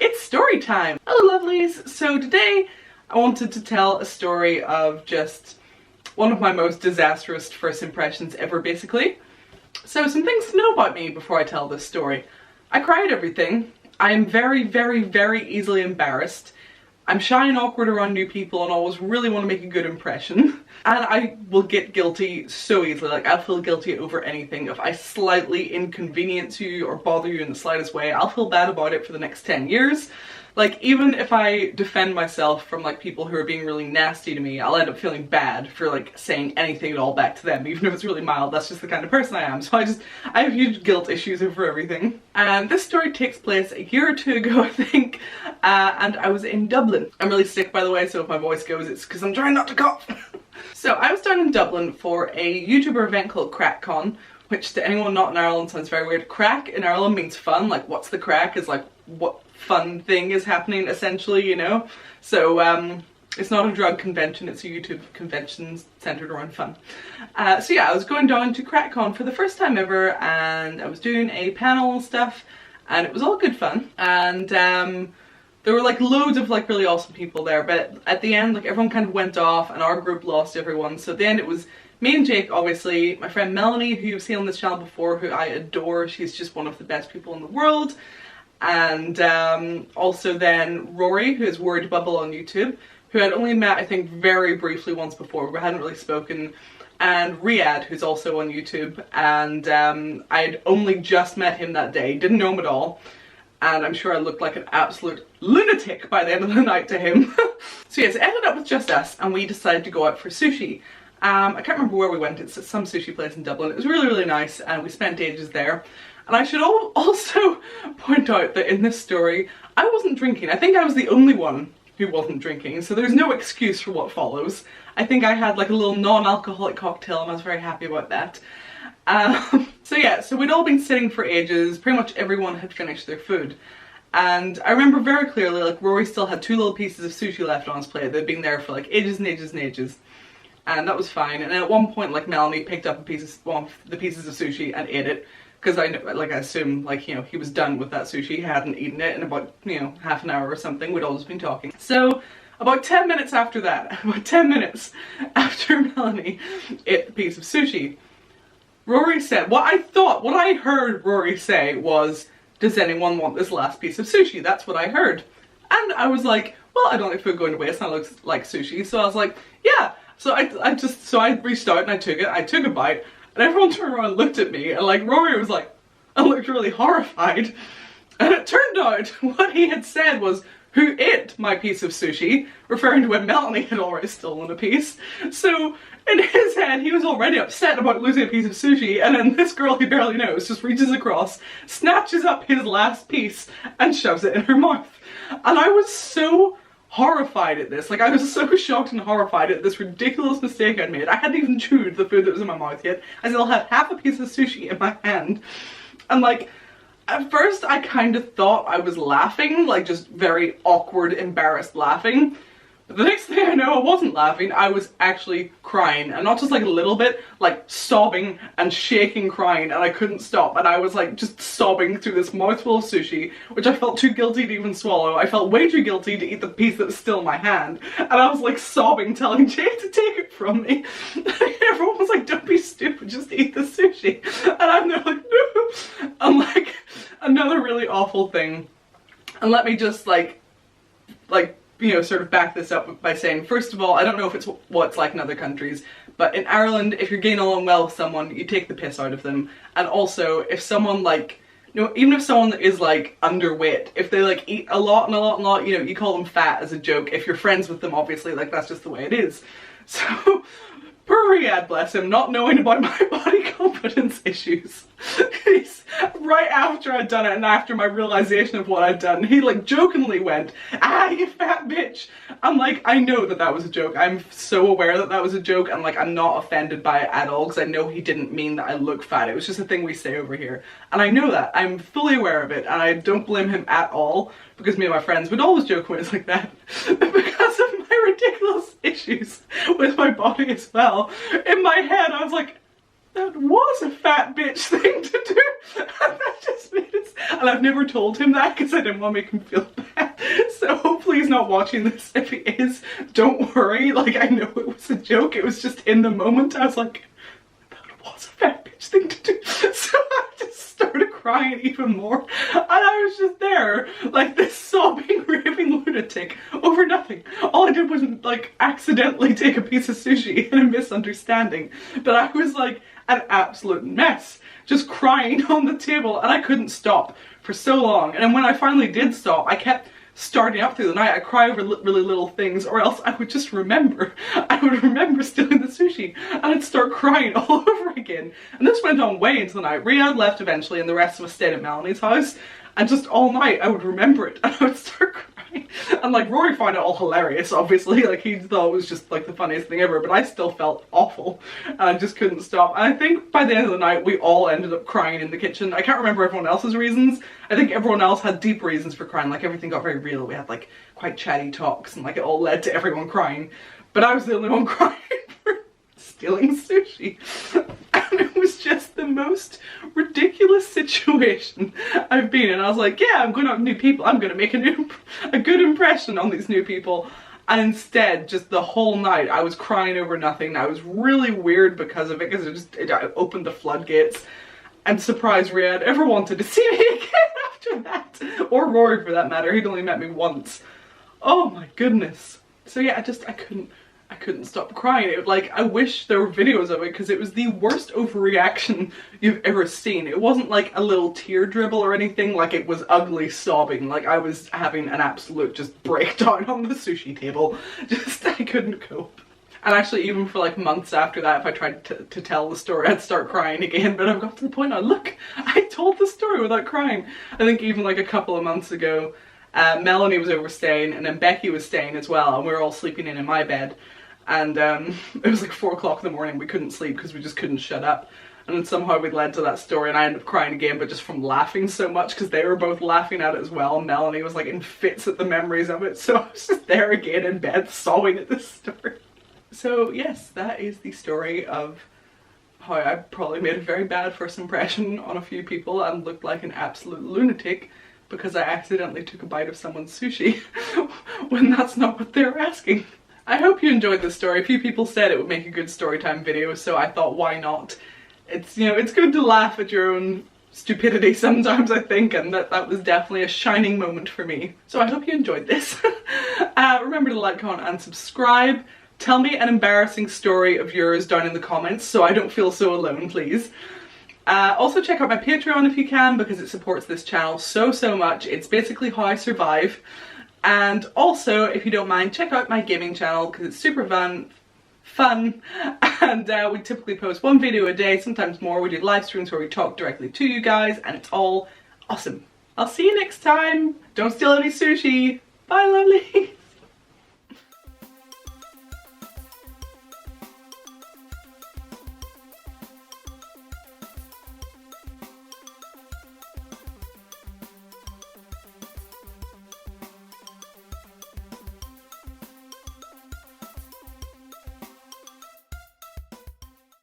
It's story time! Hello lovelies! So today I wanted to tell a story of just one of my most disastrous first impressions ever, basically. So some things to know about me before I tell this story. I cry at everything. I am very, very, very easily embarrassed. I'm shy and awkward around new people and always really want to make a good impression. And I will get guilty so easily, like I'll feel guilty over anything. If I slightly inconvenience you or bother you in the slightest way, I'll feel bad about it for the next 10 years. Like, even if I defend myself from like people who are being really nasty to me, I'll end up feeling bad for like saying anything at all back to them, even if it's really mild. That's just the kind of person I am. So I have huge guilt issues over everything. And this story takes place a year or two ago, I think, and I was in Dublin. I'm really sick, by the way, so if my voice goes, it's because I'm trying not to cough. So I was down in Dublin for a YouTuber event called CrackCon, which to anyone not in Ireland sounds very weird. Crack in Ireland means fun, like what's the crack is like what fun thing is happening essentially, you know? So it's not a drug convention, it's a YouTube convention centered around fun. So yeah, I was going down to CrackCon for the first time ever and I was doing a panel and stuff and it was all good fun. And there were like loads of like really awesome people there, but at the end like everyone kind of went off and our group lost everyone. So at the end it was me and Jake, obviously, my friend Melanie, who you've seen on this channel before, who I adore. She's just one of the best people in the world. And also then Rory, who is Word Bubble on YouTube, who I'd only met I think very briefly once before, we hadn't really spoken, and Riyadh, who's also on YouTube, and I'd only just met him that day, didn't know him at all, and I'm sure I looked like an absolute lunatic by the end of the night to him. So yes, it ended up with just us, and we decided to go out for sushi. I can't remember where we went, it's some sushi place in Dublin. It was really, really nice, and we spent ages there. And I should also point out that in this story, I wasn't drinking. I think I was the only one who wasn't drinking, so there's no excuse for what follows. I think I had like a little non-alcoholic cocktail and I was very happy about that. So yeah, so we'd all been sitting for ages, pretty much everyone had finished their food. And I remember very clearly, like Rory still had 2 little pieces of sushi left on his plate. They'd been there for like ages and ages and ages. And that was fine. And then at one point, like Melanie picked up one of the pieces of sushi and ate it. Because I assume, like, you know, he was done with that sushi, he hadn't eaten it in about, you know, half an hour or something. We'd all just been talking. So, about 10 minutes after that, about 10 minutes after Melanie ate the piece of sushi, Rory said, what I heard Rory say was, does anyone want this last piece of sushi? That's what I heard. And I was like, well, I don't think food going to waste, and it looks like sushi. So I was like, yeah. So I reached out and I took a bite. And everyone turned around and looked at me, and like Rory was like, I looked really horrified. And it turned out what he had said was, who ate my piece of sushi, referring to when Melanie had already stolen a piece. So in his head, he was already upset about losing a piece of sushi, and then this girl he barely knows just reaches across, snatches up his last piece, and shoves it in her mouth. And I was so horrified at this. Like, I was so shocked and horrified at this ridiculous mistake I'd made. I hadn't even chewed the food that was in my mouth yet. I still had half a piece of sushi in my hand. And like, at first I kind of thought I was laughing, like just very awkward, embarrassed laughing. But the next thing I know, I wasn't laughing, I was actually crying. And not just like a little bit, like sobbing and shaking crying, and I couldn't stop. And I was like just sobbing through this mouthful of sushi, which I felt too guilty to even swallow. I felt way too guilty to eat the piece that was still in my hand. And I was like sobbing, telling Jake to take it from me. Everyone was like, don't be stupid, just eat the sushi. And I'm there like, no. And like, another really awful thing. And let me just like, you know, sort of back this up by saying, first of all, I don't know if it's what it's like in other countries, but in Ireland, if you're getting along well with someone, you take the piss out of them. And also, if someone like, you know, even if someone is like underweight, if they like eat a lot and a lot and a lot, you know, you call them fat as a joke. If you're friends with them, obviously, like that's just the way it is. So, poor Riyadh, bless him, not knowing about my body confidence issues. Right after I'd done it and after my realization of what I'd done, he like jokingly went, ah, you fat bitch. I'm like, I know that that was a joke. I'm so aware that that was a joke, and like I'm not offended by it at all because I know he didn't mean that I look fat. It was just a thing we say over here. And I know that. I'm fully aware of it, and I don't blame him at all because me and my friends would always joke when it's like that. Because of my ridiculous issues with my body as well. In my head I was like, that was a fat bitch thing to do. And that just made it, and I've never told him that because I didn't want to make him feel bad. So hopefully he's not watching this. If he is, don't worry. Like, I know it was a joke. It was just in the moment. I was like, that was a fat bitch thing to do. So I just started crying even more. And I was just there, like this sobbing, raving lunatic over nothing. All I did was like accidentally take a piece of sushi in a misunderstanding. But I was like an absolute mess, just crying on the table, and I couldn't stop for so long. And then when I finally did stop, I kept starting up through the night. I cry over really little things, or else I would just remember. I would remember stealing the sushi and I'd start crying all over again. And this went on way into the night. Riyadh left eventually and the rest of us stayed at Melanie's house, and just all night I would remember it and I would start crying. And like Rory found it all hilarious, obviously, like he thought it was just like the funniest thing ever, but I still felt awful and I just couldn't stop. And I think by the end of the night we all ended up crying in the kitchen. I can't remember everyone else's reasons. I think everyone else had deep reasons for crying, like everything got very real. We had like quite chatty talks and like it all led to everyone crying, but I was the only one crying for stealing sushi. And it was just the most ridiculous situation I've been in. I was like, yeah, I'm going out with new people, I'm going to make a good impression on these new people. And instead, just the whole night I was crying over nothing. I was really weird because of it, because it opened the floodgates. I'm surprised Riyadh ever wanted to see me again after that. Or Rory for that matter, he'd only met me once. Oh my goodness. So yeah, I couldn't stop crying. It, like, I wish there were videos of it because it was the worst overreaction you've ever seen. It wasn't like a little tear dribble or anything, like it was ugly sobbing. Like I was having an absolute just breakdown on the sushi table. Just, I couldn't cope. And actually even for like months after that, if I tried to tell the story, I'd start crying again. But I've got to the point now, look, I told the story without crying. I think even like a couple of months ago, Melanie was overstaying and then Becky was staying as well, and we were all sleeping in my bed. And it was like 4 o'clock in the morning, we couldn't sleep because we just couldn't shut up. And then somehow we led to that story and I ended up crying again, but just from laughing so much because they were both laughing at it as well. Melanie was like in fits at the memories of it, so I was just there again in bed sobbing at this story. So yes, that is the story of how I probably made a very bad first impression on a few people and looked like an absolute lunatic because I accidentally took a bite of someone's sushi when that's not what they were asking. I hope you enjoyed this story. A few people said it would make a good storytime video, so I thought, why not? It's, you know, it's good to laugh at your own stupidity sometimes, I think, and that was definitely a shining moment for me. So I hope you enjoyed this. Remember to like, comment and subscribe. Tell me an embarrassing story of yours down in the comments so I don't feel so alone, please. Also check out my Patreon if you can, because it supports this channel so much. It's basically how I survive. And also, if you don't mind, check out my gaming channel because it's super fun. And we typically post 1 video a day, sometimes more. We do live streams where we talk directly to you guys and it's all awesome. I'll see you next time. Don't steal any sushi. Bye, lovely.